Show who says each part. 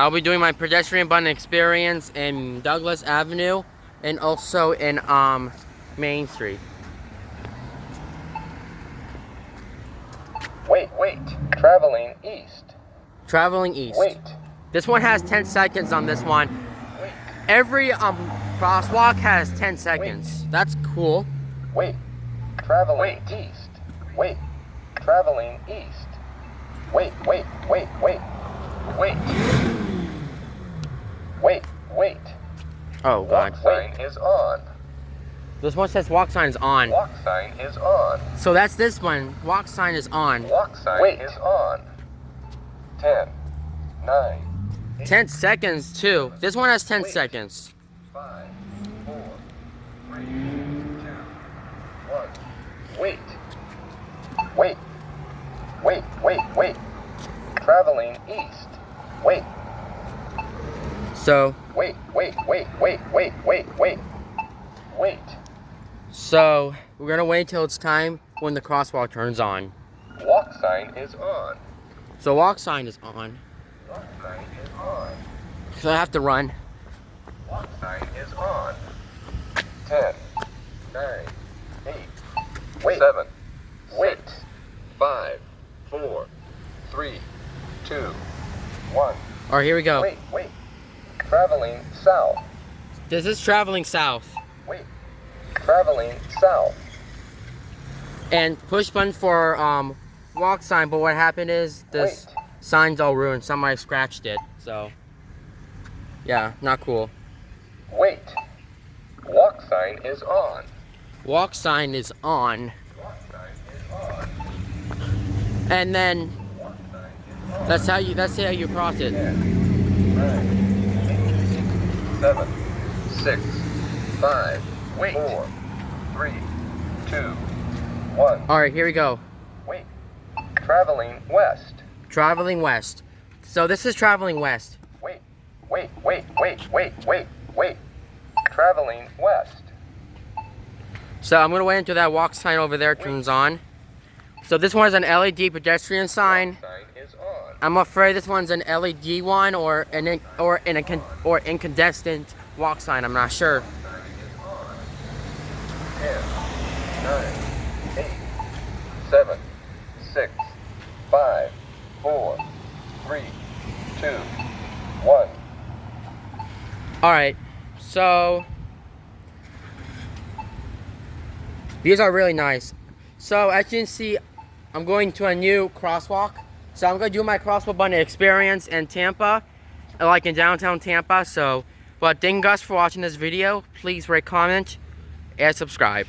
Speaker 1: I'll be doing my pedestrian button experience in Douglas Avenue and also in Main Street.
Speaker 2: Wait, traveling east.
Speaker 1: Traveling east.
Speaker 2: Wait.
Speaker 1: This one has 10 seconds on this one.
Speaker 2: Wait.
Speaker 1: Every crosswalk has 10 seconds. That's cool.
Speaker 2: Wait, traveling east. Wait, traveling east. Wait.
Speaker 1: Oh god.
Speaker 2: Walk sign is on.
Speaker 1: This one says walk sign is on.
Speaker 2: Walk sign is on.
Speaker 1: So that's this one. Walk sign is on.
Speaker 2: Walk sign is on. 10, 9, 8,
Speaker 1: 10 seconds too. This one has 10 seconds.
Speaker 2: 5, 4, 3, 2, 1. Wait. Traveling east. Wait.
Speaker 1: So.
Speaker 2: Wait.
Speaker 1: So we're gonna wait till it's time when the crosswalk turns on.
Speaker 2: Walk sign is on.
Speaker 1: So walk sign is on.
Speaker 2: Walk sign is on.
Speaker 1: So I have to run.
Speaker 2: Walk sign is on. 10, 9, 8, 7, 6, 5, 4, 3, 2, 1.
Speaker 1: Alright, here we go.
Speaker 2: Wait. Traveling south.
Speaker 1: This is traveling south.
Speaker 2: Wait. Traveling south.
Speaker 1: And push button for walk sign, but what happened is this sign's all ruined. Somebody scratched it. So yeah, not cool.
Speaker 2: Wait. Walk sign is on.
Speaker 1: Walk sign is on.
Speaker 2: Walk sign is on.
Speaker 1: And then that's how you cross it.
Speaker 2: 10, 9, 8, 7, 6, 5, 4, 3, 2, 1.
Speaker 1: Alright, here we go.
Speaker 2: Wait. Traveling west.
Speaker 1: Traveling west. So this is traveling west.
Speaker 2: Wait. Traveling west.
Speaker 1: So I'm gonna wait until that walk sign over there turns on. So this one is an LED pedestrian sign.
Speaker 2: Sign is on.
Speaker 1: I'm afraid this one's an LED one or an incandescent walk sign. I'm not sure.
Speaker 2: Sign is on. 10, 9, 8, 7, 6, 5, 4, 3, 2, 1.
Speaker 1: Alright, so these are really nice. So as you can see, I'm going to a new crosswalk. So I'm going to do my crosswalk button experience in Tampa, like in downtown Tampa. So, but thank you guys for watching this video. Please rate, comment, and subscribe.